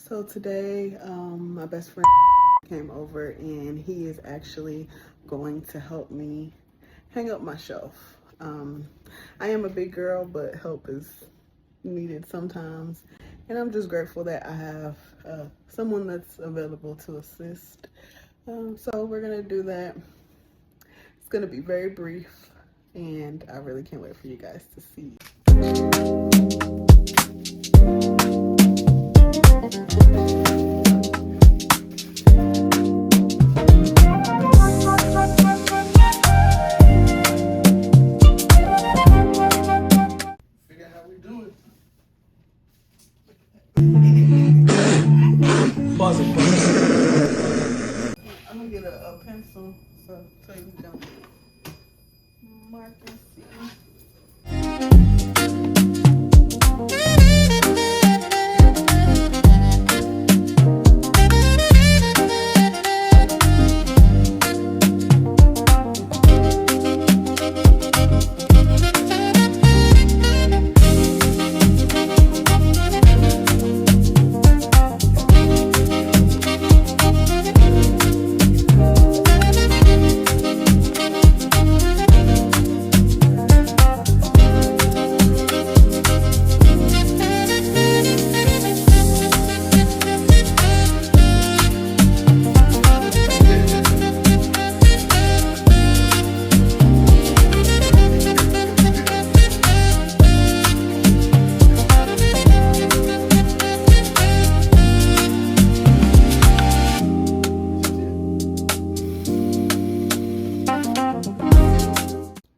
So today, my best friend came over and he is actually going to help me hang up my shelf. I am a big girl, but help is needed sometimes. And I'm just grateful that I have someone that's available to assist. So we're going to do that. It's going to be very brief, and I really can't wait for you guys to see. Figure out how we do it. Pause it, pause it. I'm going to get a pencil so you don't mark and see.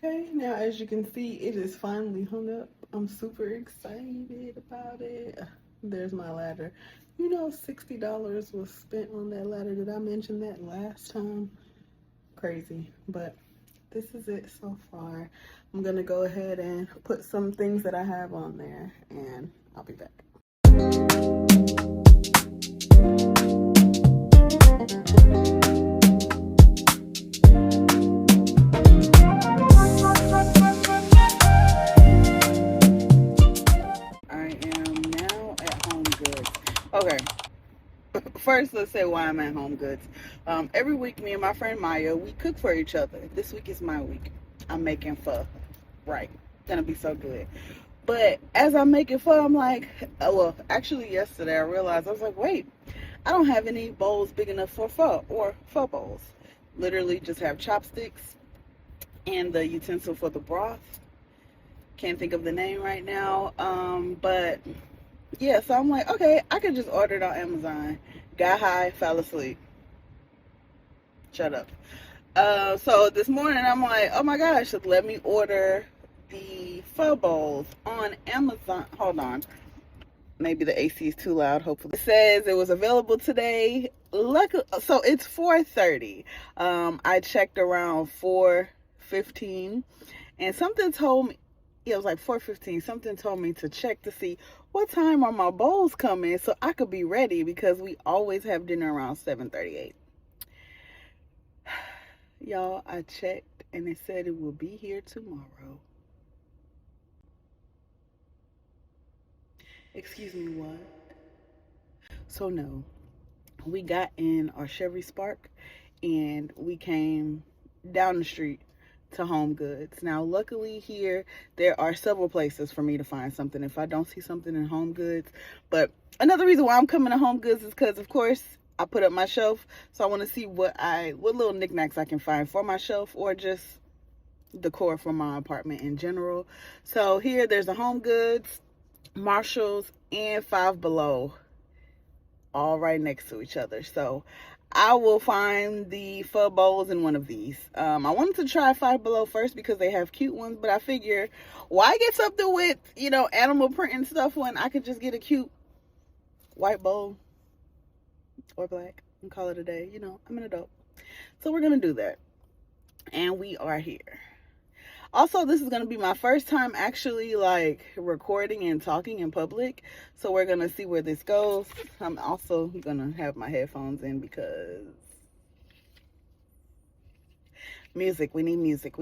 Okay, now as you can see, it is finally hung up. I'm super excited about it. There's my ladder. You know, $60 was spent on that ladder. Did I mention that last time? Crazy, but this is it so far. I'm gonna go ahead and put some things that I have on there, and I'll be back. I am now at Home Goods. Okay, first let's say why I'm at Home Goods. Every week, me and my friend Maya, we cook for each other. This week is my week. I'm making pho. Right, gonna be so good. But as I'm making pho, I'm like, oh, well, actually yesterday I realized, I was like, wait, I don't have any bowls big enough for pho or pho bowls. Literally just have chopsticks and the utensil for the broth. Can't think of the name right now. But yeah, so I'm like, okay, I could just order it on Amazon. Got high, fell asleep. Shut up. So this morning I'm like, oh my gosh, let me order the pho bowls on Amazon. Hold on. Maybe the AC is too loud, hopefully. It says it was available today. So it's 4:30. I checked around 4:15 and something told me, it was like 4:15, something told me to check to see what time are my bowls coming so I could be ready, because we always have dinner around 7:38. Y'all, I checked and it said it will be here tomorrow. Excuse me, what? So no, we got in our Chevy Spark and we came down the street to Home Goods. Now, luckily here, there are several places for me to find something if I don't see something in Home Goods. But another reason why I'm coming to Home Goods is because, of course, I put up my shelf. So I want to see what little knickknacks I can find for my shelf, or just decor for my apartment in general. So here, there's a Home Goods, Marshalls, and Five Below, all right next to each other. So I will find the pho bowls in one of these. I wanted to try Five Below first because they have cute ones, but I figure, why get something with, animal print and stuff when I could just get a cute white bowl or black and call it a day. I'm an adult. So we're gonna do that. And we are here. Also, this is going to be my first time actually recording and talking in public. So we're going to see where this goes. I'm also going to have my headphones in because music, we need music.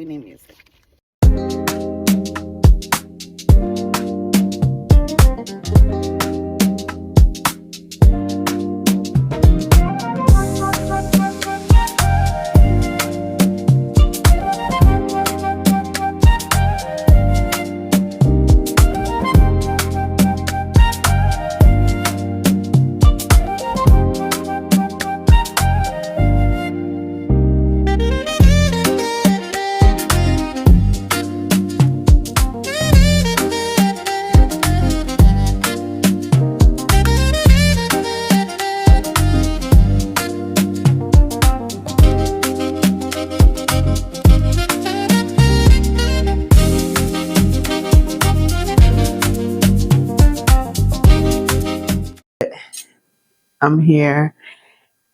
I'm here,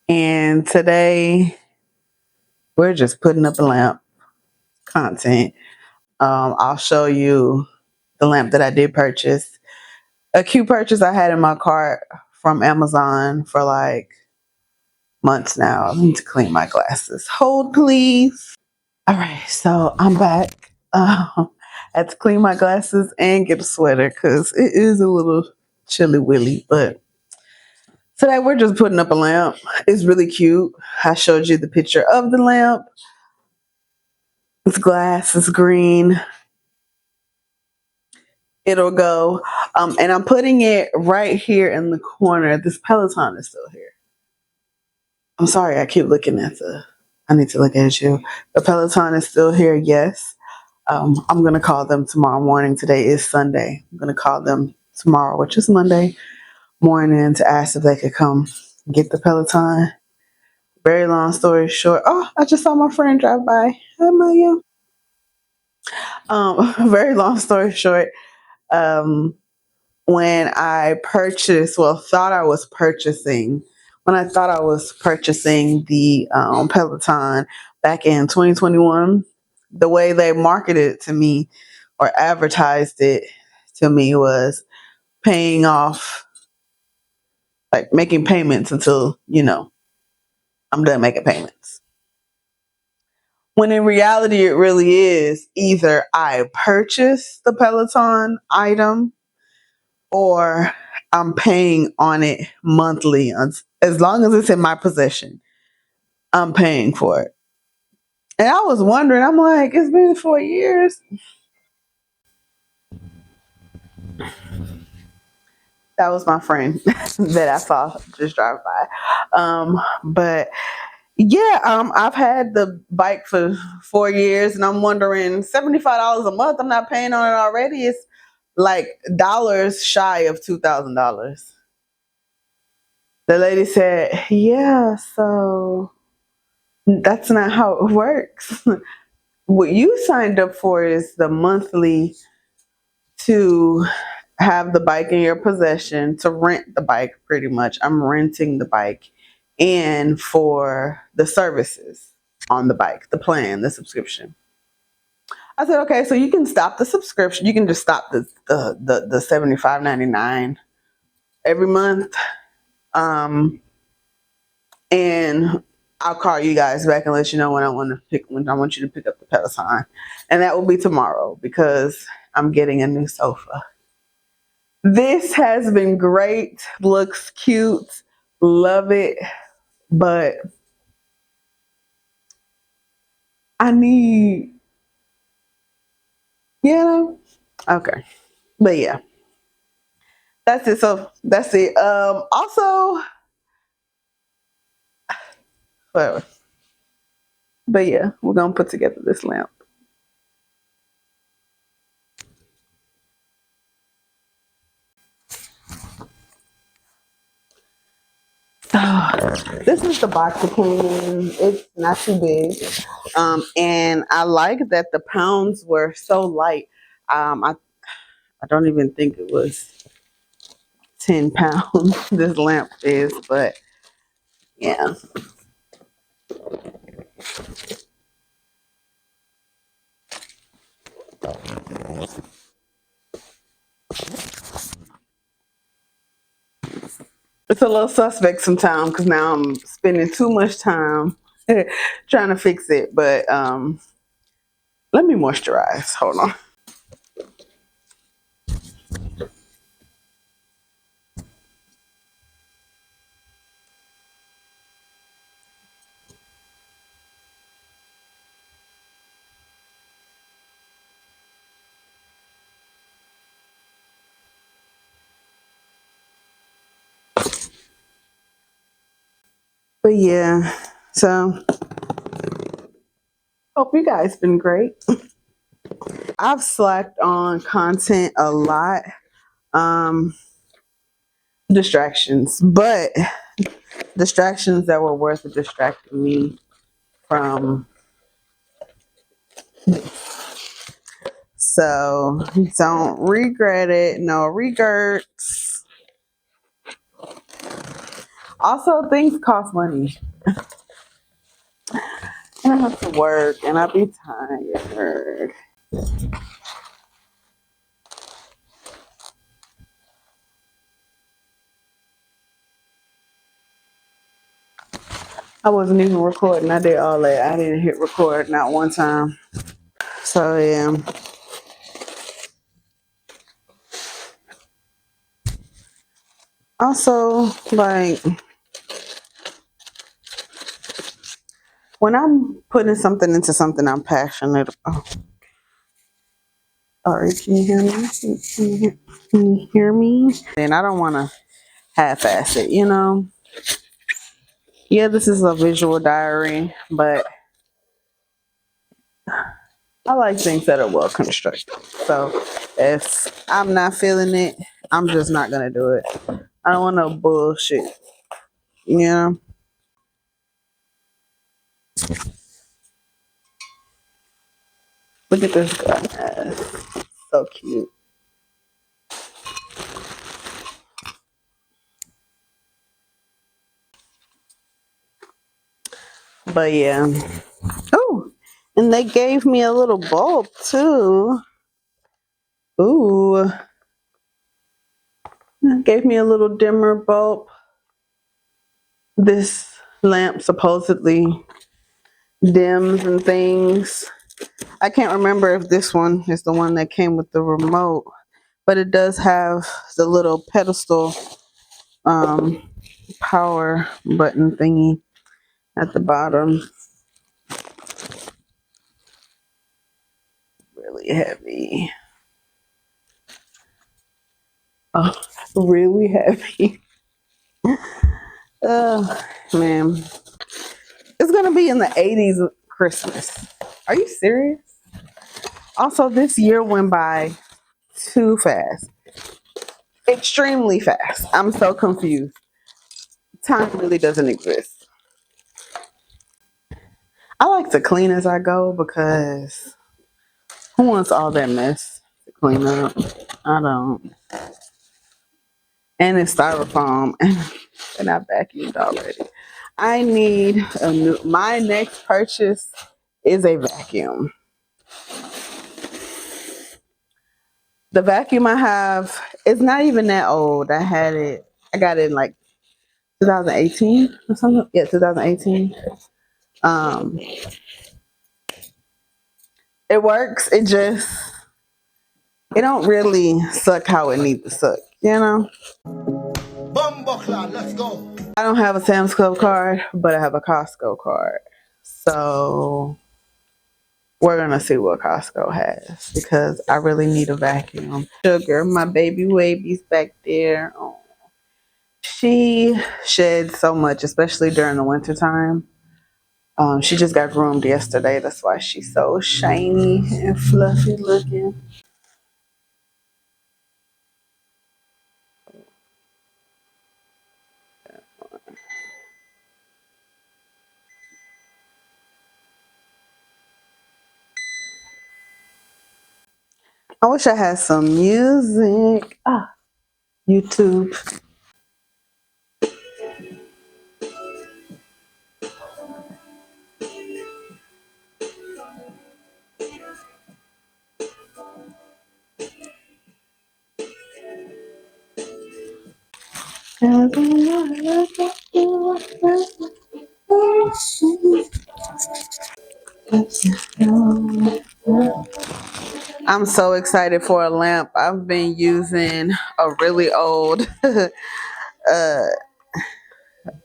and today we're just putting up a lamp content. I'll show you the lamp that I did purchase. A cute purchase I had in my cart from Amazon for like months now. I need to clean my glasses. Hold, please. All right, so I'm back. I had to clean my glasses and get a sweater because it is a little chilly willy. But today we're just putting up a lamp. It's really cute. I showed you the picture of the lamp. It's glass, it's green. It'll go. And I'm putting it right here in the corner. This Peloton is still here. I'm sorry, I keep looking at I need to look at you. The Peloton is still here, yes. I'm going to call them tomorrow morning. Today is Sunday. I'm going to call them tomorrow, which is Monday morning, to ask if they could come get the Peloton. Very long story short. Oh, I just saw my friend drive by. Hi, Maya. Very long story short. Um, when I purchased, well, when I thought I was purchasing the Peloton back in 2021, the way they marketed it to me or advertised it to me was paying off, like making payments until, I'm done making payments. When in reality, it really is either I purchase the Peloton item or I'm paying on it monthly. As long as it's in my possession, I'm paying for it. And I was wondering, I'm like, it's been 4 years. That was my friend that I saw just drive by. But yeah, I've had the bike for 4 years, and I'm wondering, $75 a month. I'm not paying on it already. It's like dollars shy of $2,000. The lady said, "Yeah, so that's not how it works. What you signed up for is the monthly to have the bike in your possession, to rent the bike pretty much. I'm renting the bike, and for the services on the bike, the plan, the subscription." I said, okay, so you can stop the subscription. You can just stop the $75.99 every month. And I'll call you guys back and let you know when I want you to pick up the Peloton. And that will be tomorrow because I'm getting a new sofa. This has been great. Looks cute. Love it. But I need, okay. But yeah, that's it. So that's it. Also, whatever. But yeah, we're gonna put together this lamp. So this is the box it came in. It's not too big. And I like that the pounds were so light. I don't even think it was 10 pounds this lamp is, but yeah. It's a little suspect sometimes because now I'm spending too much time trying to fix it. But let me moisturize. Hold on. But yeah, so hope you guys been great. I've slacked on content a lot. Um, distractions, but distractions that were worth distracting me from. So don't regret it. No regrets. Also, things cost money. And I have to work and I be tired. I wasn't even recording. I did all that. I didn't hit record not one time. So yeah. Also, like when I'm putting something into something I'm passionate about. Sorry, can you hear me? Can you hear me? And I don't want to half-ass it, you know? Yeah, this is a visual diary, but I like things that are well constructed. So if I'm not feeling it, I'm just not gonna do it. I don't want no bullshit. You know? Look at this guy. So cute. But yeah. Oh, and they gave me a little bulb too. Ooh. Gave me a little dimmer bulb. This lamp supposedly dims and things. I can't remember if this one is the one that came with the remote, but it does have the little pedestal um, power button thingy at the bottom. Really heavy. Oh, really heavy. Man. It's gonna be in the 80s Christmas. Are you serious? Also, this year went by too fast. Extremely fast. I'm so confused. Time really doesn't exist. I like to clean as I go because who wants all that mess to clean up? I don't. And it's styrofoam and I vacuumed already. I need a new, my next purchase is a vacuum. The vacuum I have is not even that old. I got it in like 2018 or something. Yeah, 2018. Um, it works. It don't really suck how it needs to suck, you know? Bumbuckler, let's go. I don't have a Sam's Club card, but I have a Costco card. So we're gonna see what Costco has because I really need a vacuum. Sugar, my baby baby's back there. Oh, she sheds so much, especially during the wintertime. She just got groomed yesterday. That's why she's so shiny and fluffy looking. I wish I had some music. Ah, YouTube. I'm so excited for a lamp. I've been using a really old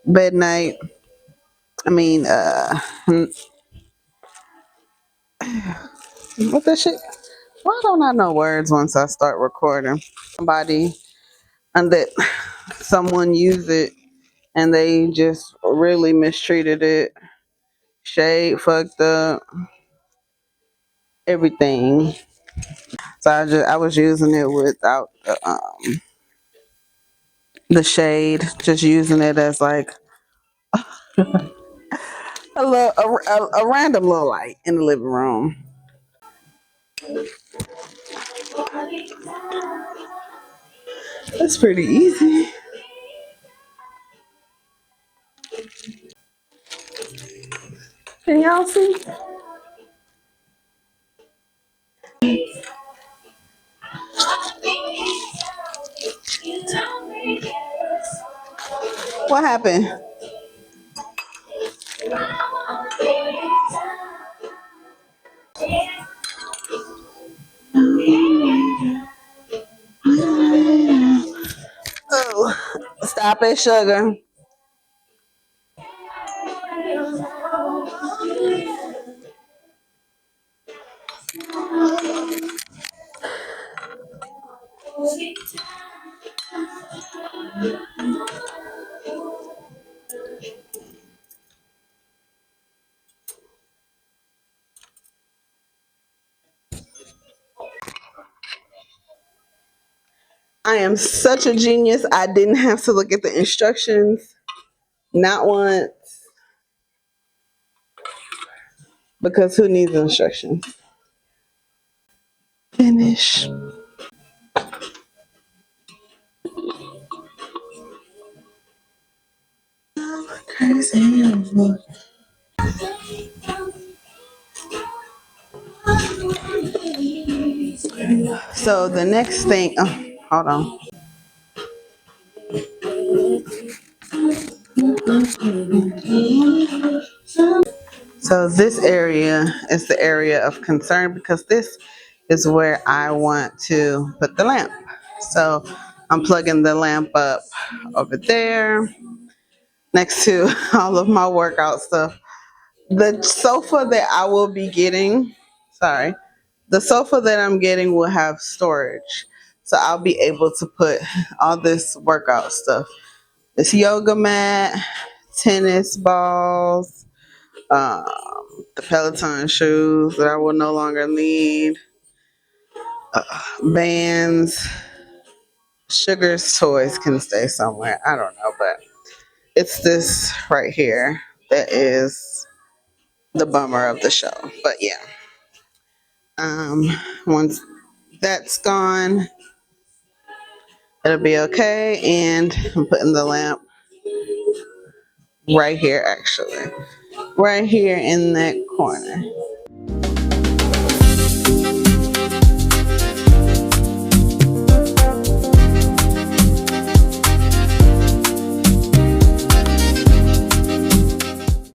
bed night. I mean, what that shit? Why don't I know words once I start recording? Somebody and that someone used it and they just really mistreated it. Shade fucked up everything. So I was using it without the shade, just using it as like a random little light in the living room. That's pretty easy. Can y'all see? What happened? Oh, stop it, sugar. I am such a genius. I didn't have to look at the instructions, not once, because who needs instructions? Finish. Crazy. So the next thing, oh, hold on. So this area is the area of concern because this is where I want to put the lamp. So I'm plugging the lamp up over there next to all of my workout stuff. The sofa that I will be getting, sorry, the sofa that I'm getting will have storage. So I'll be able to put all this workout stuff. This yoga mat, tennis balls, um, the Peloton shoes that I will no longer need, bands, Sugar's toys can stay somewhere. I don't know, but it's this right here that is the bummer of the show. But yeah, um, once that's gone, it'll be okay. And I'm putting the lamp right here, actually, right here in that corner.